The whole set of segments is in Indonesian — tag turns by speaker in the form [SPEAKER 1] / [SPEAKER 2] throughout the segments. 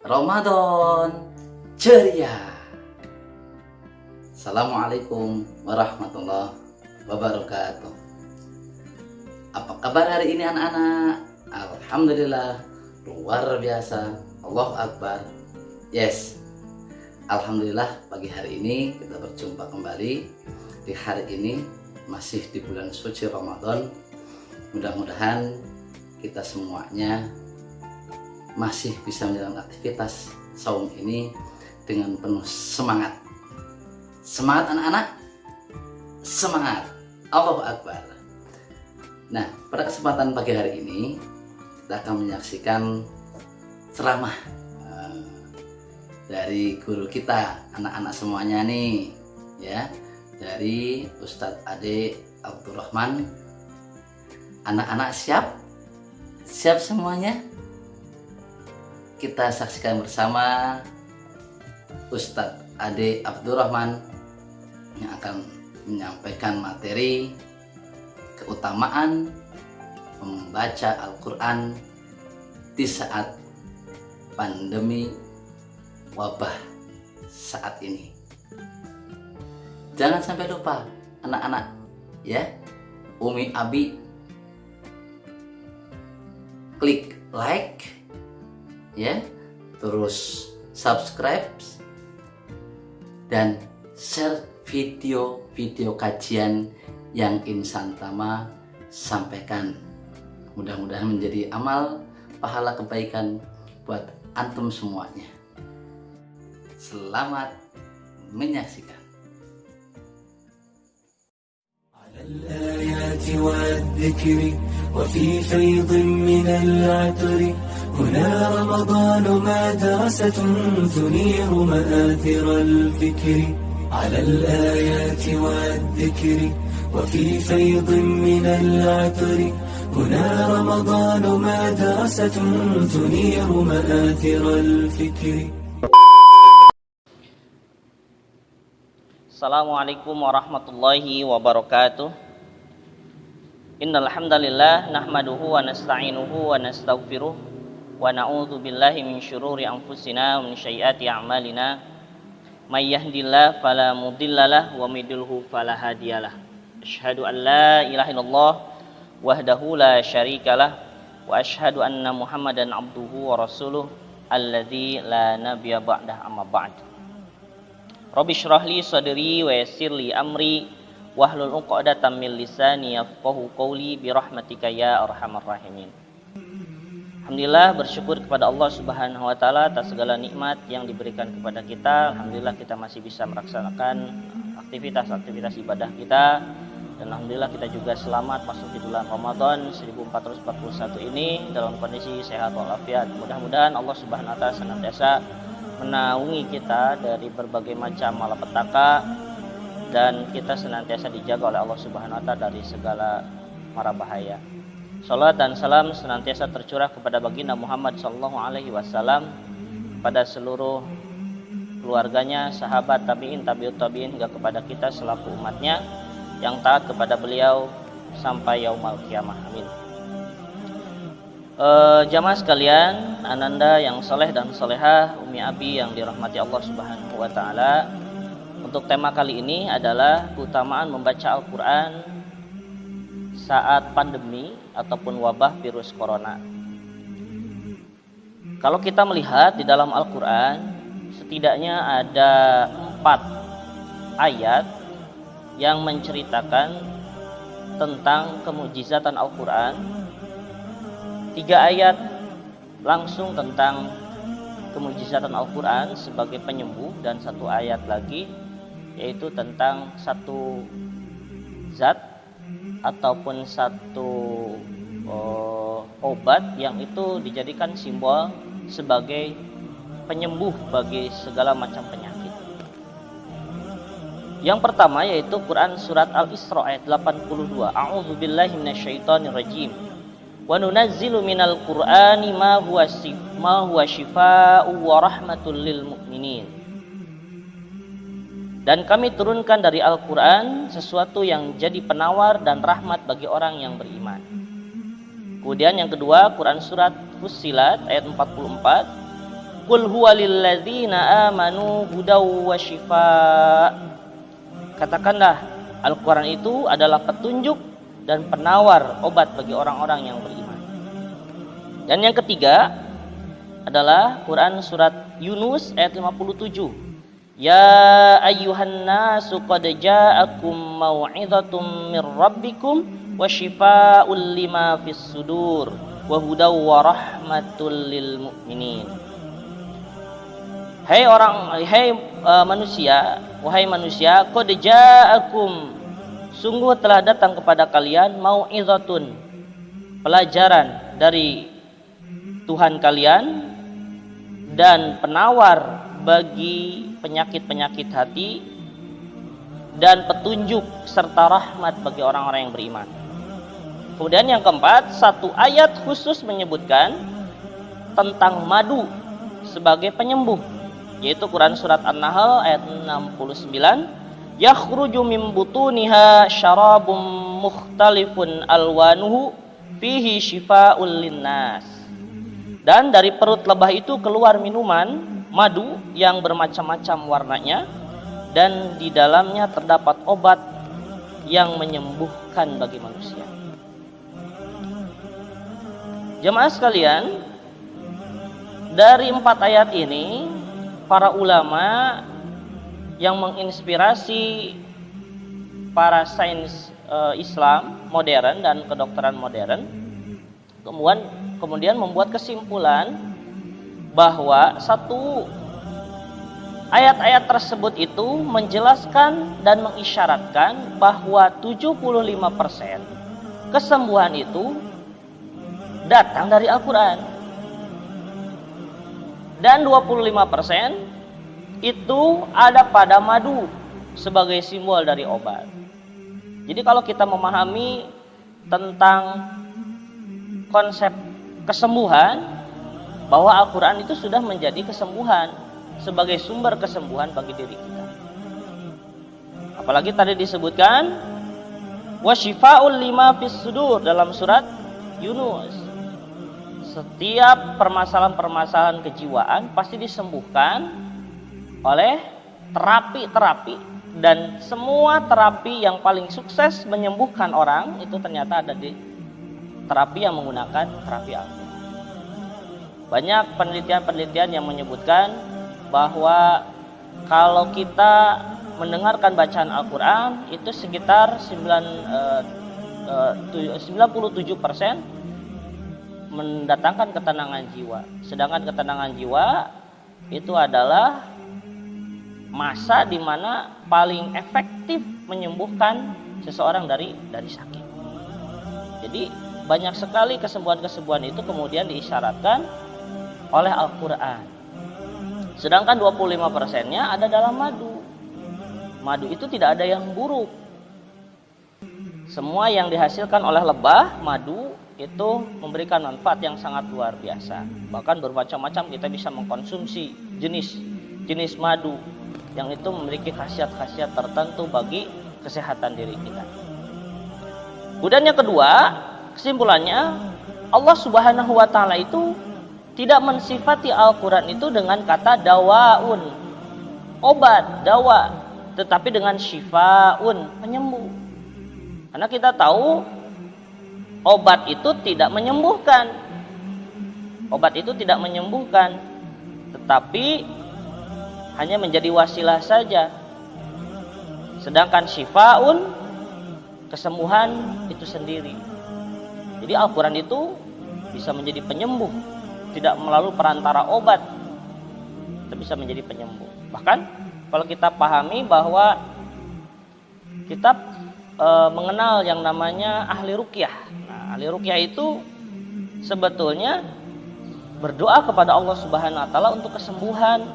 [SPEAKER 1] Ramadan ceria. Assalamualaikum warahmatullahi wabarakatuh. Apa kabar hari ini anak-anak? Alhamdulillah, luar biasa. Allahu Akbar. Yes, alhamdulillah pagi hari ini kita berjumpa kembali. Di hari ini masih di bulan suci Ramadan. Mudah-mudahan kita semuanya masih bisa menjalankan aktivitas saum ini dengan penuh semangat. Semangat anak-anak, semangat. Allahu Akbar. Nah, pada kesempatan pagi hari ini kita akan menyaksikan ceramah dari guru kita, anak-anak semuanya nih, ya, dari Ustadz Ade Abdurrahman. Anak-anak siap? Siap semuanya? Kita saksikan bersama Ustadz Ade Abdurrahman yang akan menyampaikan materi keutamaan membaca Al-Quran di saat pandemi wabah saat ini. Jangan sampai lupa anak-anak, ya, Umi Abi klik like, ya, terus subscribe dan share video-video kajian yang Insan Tama sampaikan. Mudah-mudahan menjadi amal pahala kebaikan buat antum semuanya. Selamat menyaksikan.
[SPEAKER 2] الآيات والذكر وفي فيض من العطر هنا رمضان مدرسة تنير مآثر الفكر على الآيات والذكر وفي فيض من العطر هنا رمضان مدرسة تنير مآثر الفكر.
[SPEAKER 3] Assalamualaikum warahmatullahi wabarakatuh. Innal hamdalillah nahmaduhu wa nasta'inuhu wa nastaghfiruh wa na'udzu billahi min syururi anfusina wa min sayyiati a'malina. May yahdihillahu fala mudhillalah wa may yudhlilhu fala hadiyalah. Asyhadu an la ilaha illallah wahdahu la syarikalah wa asyhadu anna Muhammadan abduhu wa rasuluh alladzi la nabiyya ba'dah amma ba'd. Rabbi shrah li sadri wa yassir li amri wahlul 'uqdatam min lisani yafqahu qawli bi rahmatika ya arhamar rahimin. Alhamdulillah, bersyukur kepada Allah Subhanahu wa taala atas segala nikmat yang diberikan kepada kita. Alhamdulillah kita masih bisa melaksanakan aktivitas ibadah kita, dan alhamdulillah kita juga selamat masuk di bulan Ramadan 1441 ini dalam kondisi sehat walafiat. Mudah-mudahan Allah Subhanahu wa taala senantiasa menaungi kita dari berbagai macam malapetaka, dan kita senantiasa dijaga oleh Allah Subhanahu wa taala dari segala mara bahaya. Salat dan salam senantiasa tercurah kepada baginda Muhammad sallallahu alaihi wasallam, pada seluruh keluarganya, sahabat, tabi'in, tabi'ut tabi'in, hingga kepada kita selaku umatnya yang taat kepada beliau sampai yaumul qiyamah. Amin. Jamaah sekalian, ananda yang soleh dan solehah, Umi Abi yang dirahmati Allah Subhanahu wa taala. Untuk tema kali ini adalah keutamaan membaca Al-Quran saat pandemi ataupun wabah virus corona. Kalau kita melihat di dalam Al-Quran, setidaknya ada 4 ayat yang menceritakan tentang kemujizatan Al-Quran. 3 ayat langsung tentang kemujizatan Al-Quran sebagai penyembuh, dan 1 ayat lagi yaitu tentang satu zat ataupun satu obat yang itu dijadikan simbol sebagai penyembuh bagi segala macam penyakit. Yang pertama yaitu Quran surat Al-Isra ayat 82. A'udzubillahi minasyaitonirrajim. Wa nunazzilu minal Qur'ani ma huwa syifaa'u wa rahmatul lil mu'minin. Dan kami turunkan dari Al-Quran sesuatu yang jadi penawar dan rahmat bagi orang yang beriman. Kemudian yang kedua, Quran surat Fussilat ayat 44. Qul huwa lilladzina amanu hudaw wa shifaa. Katakanlah, Al-Quran itu adalah petunjuk dan penawar obat bagi orang-orang yang beriman. Dan yang ketiga adalah Quran surat Yunus ayat 57. Ya ayyuhan nasu qad ja'akum mau'izatum mir rabbikum wa shifaa'un lima fis sudur wa hudaw wa rahmatul lil mu'minin. Wahai manusia, qad ja'akum, sungguh telah datang kepada kalian mau'izatun, pelajaran dari Tuhan kalian dan penawar bagi penyakit-penyakit hati dan petunjuk serta rahmat bagi orang-orang yang beriman. Kemudian yang keempat, satu ayat khusus menyebutkan tentang madu sebagai penyembuh, yaitu Quran surat An-Nahl ayat 69. Yakhruju min butuniha syarabun mukhtalifun alwanuhu fihi shifaa'un linnas. Dan dari perut lebah itu keluar minuman madu yang bermacam-macam warnanya, dan di dalamnya terdapat obat yang menyembuhkan bagi manusia. Jemaah sekalian, dari 4 ayat ini para ulama yang menginspirasi para sains Islam modern dan kedokteran modern kemudian membuat kesimpulan bahwa satu ayat-ayat tersebut itu menjelaskan dan mengisyaratkan bahwa 75% kesembuhan itu datang dari Al-Quran, dan 25% itu ada pada madu sebagai simbol dari obat. Jadi kalau kita memahami tentang konsep kesembuhan, bahwa Al-Quran itu sudah menjadi kesembuhan, sebagai sumber kesembuhan bagi diri kita. Apalagi tadi disebutkan wa shifaa'ul lima fis sudur dalam surat Yunus. Setiap permasalahan-permasalahan kejiwaan pasti disembuhkan oleh terapi-terapi, dan semua terapi yang paling sukses menyembuhkan orang itu ternyata ada di terapi yang menggunakan terapi Al-Quran. Banyak penelitian-penelitian yang menyebutkan bahwa kalau kita mendengarkan bacaan Al-Quran itu sekitar 97% mendatangkan ketenangan jiwa. Sedangkan ketenangan jiwa itu adalah masa di mana paling efektif menyembuhkan seseorang dari sakit. Jadi banyak sekali kesembuhan-kesembuhan itu kemudian diisyaratkan oleh Al-Quran. Sedangkan 25%-nya ada dalam madu. Madu itu tidak ada yang buruk. Semua yang dihasilkan oleh lebah madu itu memberikan manfaat yang sangat luar biasa. Bahkan bermacam-macam kita bisa mengkonsumsi jenis madu yang itu memiliki khasiat-khasiat tertentu bagi kesehatan diri kita. Kemudian yang kedua, kesimpulannya, Allah Subhanahu wa taala itu tidak mensifati Al-Quran itu dengan kata dawaun, obat, dawa, tetapi dengan syifaun, penyembuh. Karena kita tahu obat itu tidak menyembuhkan. Obat itu tidak menyembuhkan, tetapi hanya menjadi wasilah saja. Sedangkan syifaun, kesembuhan itu sendiri. Jadi Al-Quran itu bisa menjadi penyembuh, tidak melalui perantara obat, itu bisa menjadi penyembuh. Bahkan kalau kita pahami bahwa kita mengenal yang namanya ahli ruqyah. Nah, ahli ruqyah itu sebetulnya berdoa kepada Allah Subhanahu wa taala untuk kesembuhan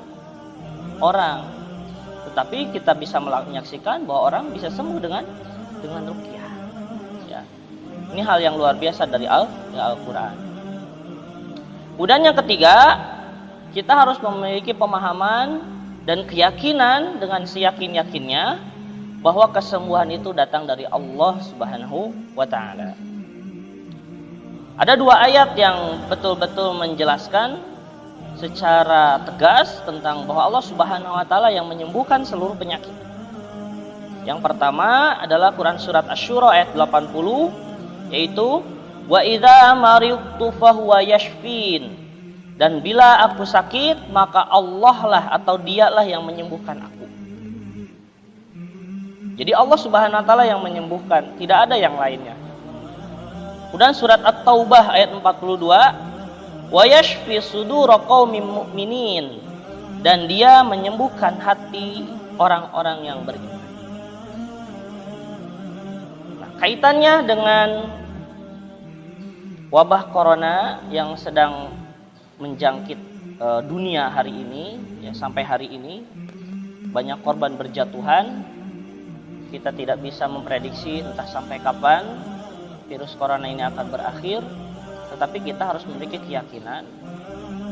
[SPEAKER 3] orang. Tetapi kita bisa menyaksikan bahwa orang bisa sembuh dengan ruqyah. Ya. Ini hal yang luar biasa dari Al-Quran. Kemudian yang ketiga, kita harus memiliki pemahaman dan keyakinan dengan seyakin-yakinnya bahwa kesembuhan itu datang dari Allah Subhanahu wa taala. Ada 2 ayat yang betul-betul menjelaskan secara tegas tentang bahwa Allah Subhanahu wa taala yang menyembuhkan seluruh penyakit. Yang pertama adalah Quran surat Asy-Syura ayat 80, yaitu wa idza maridtu fahuwa yashfin, dan bila aku sakit maka Allah lah atau Dialah yang menyembuhkan aku. Jadi Allah Subhanahu wa taala yang menyembuhkan, tidak ada yang lainnya. Kemudian surat At-Taubah ayat 42, wa yashfi sudura qaumin mu'minin, dan Dia menyembuhkan hati orang-orang yang beriman. Nah, kaitannya dengan wabah corona yang sedang menjangkit dunia hari ini, ya, sampai hari ini banyak korban berjatuhan. Kita tidak bisa memprediksi entah sampai kapan virus corona ini akan berakhir. Tetapi kita harus memiliki keyakinan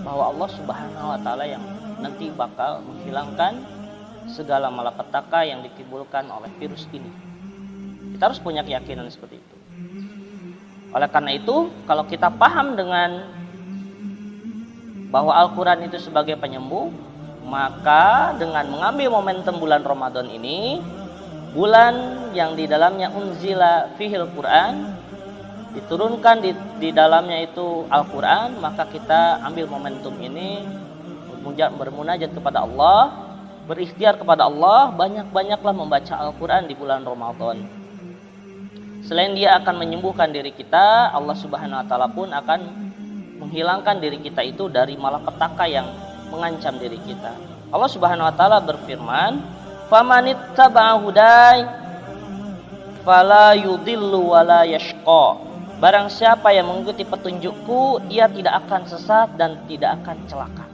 [SPEAKER 3] bahwa Allah Subhanahu wa taala yang nanti bakal menghilangkan segala malapetaka yang ditimbulkan oleh virus ini. Kita harus punya keyakinan seperti itu. Oleh karena itu, kalau kita paham dengan bahwa Al-Quran itu sebagai penyembuh, maka dengan mengambil momentum bulan Ramadan ini, bulan yang di dalamnya unzila fihil Quran, diturunkan di dalamnya itu Al-Quran, maka kita ambil momentum ini bermunajat kepada Allah, berikhtiar kepada Allah, banyak-banyaklah membaca Al-Quran di bulan Ramadan. Selain Dia akan menyembuhkan diri kita, Allah Subhanahu wa taala pun akan menghilangkan diri kita itu dari malapetaka yang mengancam diri kita. Allah Subhanahu wa taala berfirman, "Famanittaba'a hudai fala yudhillu wala yashqa." Barang siapa yang mengikuti petunjukku, ia tidak akan sesat dan tidak akan celaka.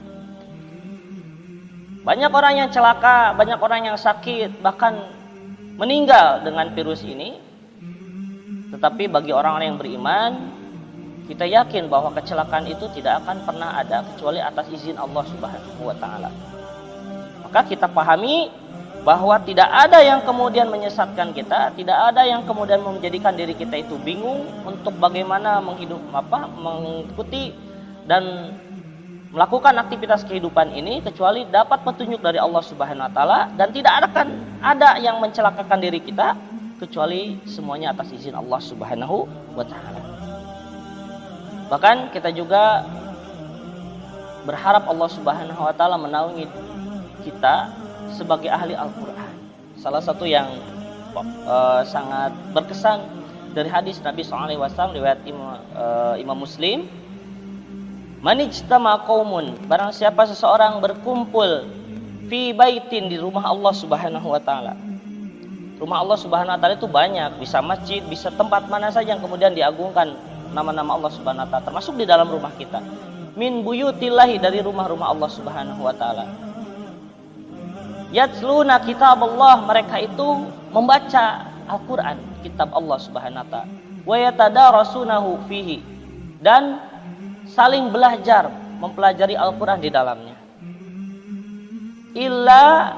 [SPEAKER 3] Banyak orang yang celaka, banyak orang yang sakit, bahkan meninggal dengan virus ini. Tetapi bagi orang-orang yang beriman, kita yakin bahwa kecelakaan itu tidak akan pernah ada kecuali atas izin Allah Subhanahu wa taala. Maka kita pahami bahwa tidak ada yang kemudian menyesatkan kita, tidak ada yang kemudian menjadikan diri kita itu bingung untuk bagaimana mengikuti dan melakukan aktivitas kehidupan ini, kecuali dapat petunjuk dari Allah Subhanahu wa taala, dan tidak akan ada yang mencelakakan diri kita kecuali semuanya atas izin Allah Subhanahu wa taala. Bahkan kita juga berharap Allah Subhanahu wa taala menaungi kita sebagai ahli Al-Quran. Salah satu yang sangat berkesan dari hadis Nabi SAW riwayat Imam Muslim, manijtama qaumun, barang siapa seseorang berkumpul fi baitin, di rumah Allah Subhanahu wa taala. Rumah Allah Subhanahu wa taala itu banyak, bisa masjid, bisa tempat mana saja yang kemudian diagungkan nama-nama Allah Subhanahu wa taala, termasuk di dalam rumah kita. Min buyutillahi, dari rumah-rumah Allah Subhanahu wa taala. Yatsluna kitab Allah, mereka itu membaca Al-Quran, kitab Allah Subhanahu wa ta'ala. Wa yatadarasunahu fihi, dan saling belajar, mempelajari Al-Quran di dalamnya. Illa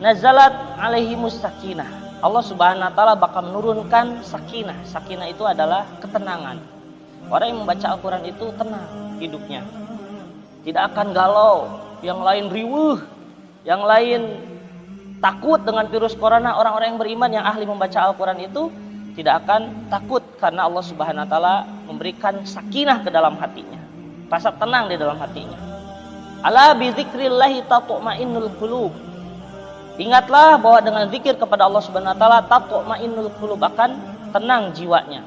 [SPEAKER 3] nazalat alaihimus sakinah, Allah Subhanahu wa ta'ala bakal menurunkan sakinah. Sakinah itu adalah ketenangan. Orang yang membaca Al-Quran itu tenang hidupnya, tidak akan galau. Yang lain riweuh, yang lain takut dengan virus corona. Orang-orang yang beriman yang ahli membaca Al-Quran itu tidak akan takut, karena Allah Subhanahu wa taala memberikan sakinah ke dalam hatinya, rasa tenang di dalam hatinya. Ala bi dzikrillahi tatma'innul qulub. Ingatlah bahwa dengan zikir kepada Allah Subhanahu wa taala tatma'innul qulub, akan tenang jiwanya.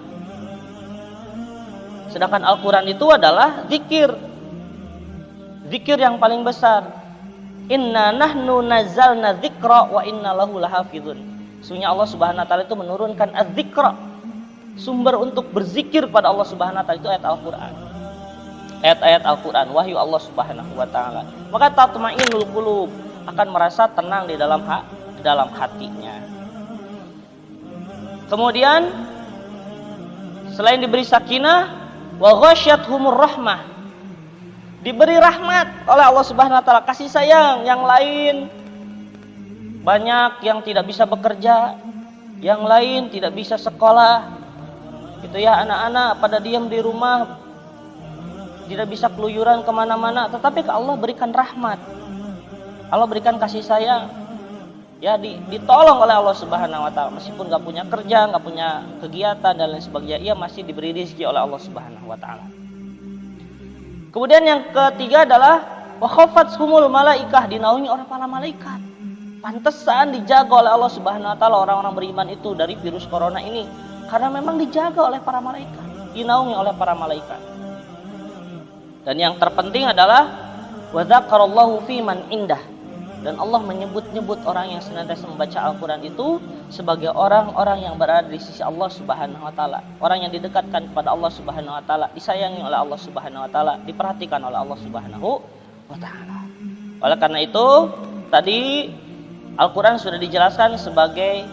[SPEAKER 3] Sedangkan Al-Quran itu adalah zikir yang paling besar. Inna nahnu nazzalna dzikra wa inna lahu lahafizun. Sesungguhnya Allah Subhanahu wa taala itu menurunkan az-dzikra, sumber untuk berzikir pada Allah Subhanahu wa taala, itu ayat Al-Qur'an. Ayat-ayat Al-Qur'an, wahyu Allah Subhanahu wa taala. Maka tatma'innul qulub, akan merasa tenang di dalam hatinya. Kemudian selain diberi sakinah, wa ghasyyathumur rahmah, diberi rahmat oleh Allah Subhanahu wa taala, kasih sayang. Yang lain banyak yang tidak bisa bekerja, yang lain tidak bisa sekolah, gitu ya, anak-anak pada diam di rumah, tidak bisa keluyuran kemana-mana, tetapi Allah berikan rahmat, Allah berikan kasih sayang, ya ditolong oleh Allah Subhanahu Wa Taala, meskipun nggak punya kerja, nggak punya kegiatan dan lain sebagainya, ia masih diberi rezeki oleh Allah Subhanahu Wa Taala. Kemudian yang ketiga adalah wa khafathumul malaikah, dinaungi oleh para malaikat. Pantesan dijaga oleh Allah Subhanahu Wa Taala orang-orang beriman itu dari virus corona ini, karena memang dijaga oleh para malaikat, dinaungi oleh para malaikat. Dan yang terpenting adalah wa dzakarallahu fi man indah, dan Allah menyebut-nyebut orang yang senantiasa membaca Al-Quran itu sebagai orang-orang yang berada di sisi Allah Subhanahu Wa Taala, orang yang didekatkan kepada Allah Subhanahu Wa Taala, disayangi oleh Allah Subhanahu Wa Taala, diperhatikan oleh Allah Subhanahu Wa Taala. Oleh karena itu tadi Al-Quran sudah dijelaskan sebagai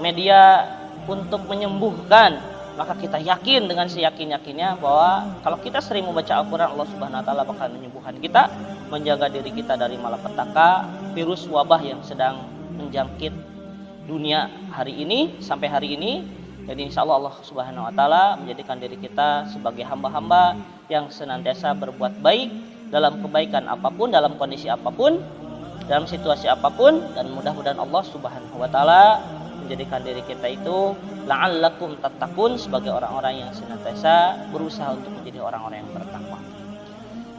[SPEAKER 3] media untuk menyembuhkan, maka kita yakin dengan seyakin-yakinnya bahwa kalau kita sering membaca Al-Quran, Allah Subhanahu Wa Taala bakal menyembuhkan kita, menjaga diri kita dari malapetaka, virus wabah yang sedang menjangkit dunia hari ini sampai hari ini. Jadi insya Allah Subhanahu Wa Taala menjadikan diri kita sebagai hamba-hamba yang senantiasa berbuat baik dalam kebaikan apapun, dalam kondisi apapun, dalam situasi apapun, dan mudah-mudahan Allah Subhanahu Wa Taala menjadikan diri kita itu la'allakum tattaqun sebagai orang-orang yang senantiasa berusaha untuk menjadi orang-orang yang bertakwa.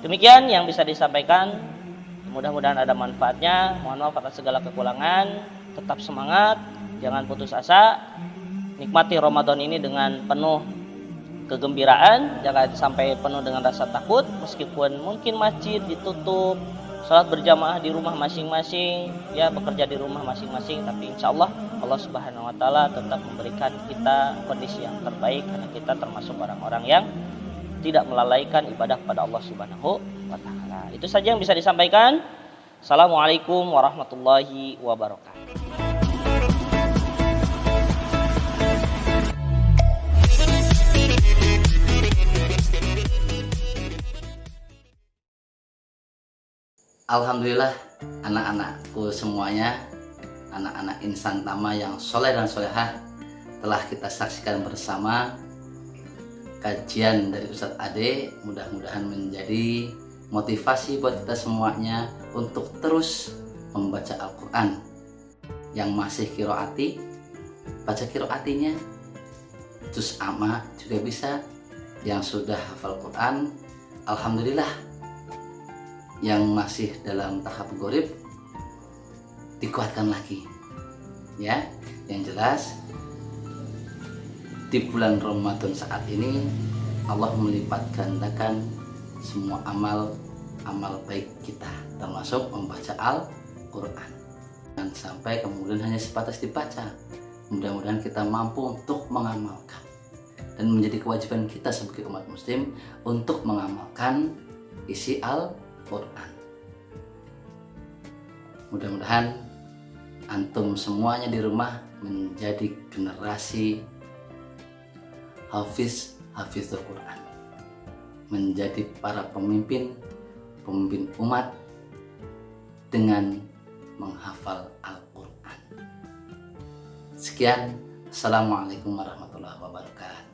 [SPEAKER 3] Demikian yang bisa disampaikan, mudah-mudahan ada manfaatnya. Mohon maaf atas segala kekurangan. Tetap semangat, jangan putus asa, nikmati Ramadan ini dengan penuh kegembiraan, jangan sampai penuh dengan rasa takut. Meskipun mungkin masjid ditutup, salat berjamaah di rumah masing-masing, ya bekerja di rumah masing-masing, tapi insya Allah Allah Subhanahu Wa Taala tetap memberikan kita kondisi yang terbaik, karena kita termasuk orang-orang yang tidak melalaikan ibadah kepada Allah Subhanahu Wa Taala. Itu saja yang bisa disampaikan. Assalamualaikum warahmatullahi wabarakatuh.
[SPEAKER 1] Alhamdulillah anak-anakku semuanya, anak-anak insan Tama yang soleh dan solehah, telah kita saksikan bersama kajian dari Ustadz Ade. Mudah-mudahan menjadi motivasi buat kita semuanya untuk terus membaca Al-Quran. Yang masih kiroati, baca kiroatinya, juz amma juga bisa. Yang sudah hafal Quran, alhamdulillah. Yang masih dalam tahap gorib, dikuatkan lagi, ya. Yang jelas di bulan Ramadan saat ini Allah melipat gandakan semua amal baik kita, termasuk membaca Al-Quran. Dan sampai kemudian hanya sebatas dibaca, mudah-mudahan kita mampu untuk mengamalkan, dan menjadi kewajiban kita sebagai umat muslim untuk mengamalkan isi Al-Quran. Mudah-mudahan antum semuanya di rumah menjadi generasi hafizul Quran, menjadi para pemimpin umat dengan menghafal Al-Quran. Sekian, assalamualaikum warahmatullahi wabarakatuh.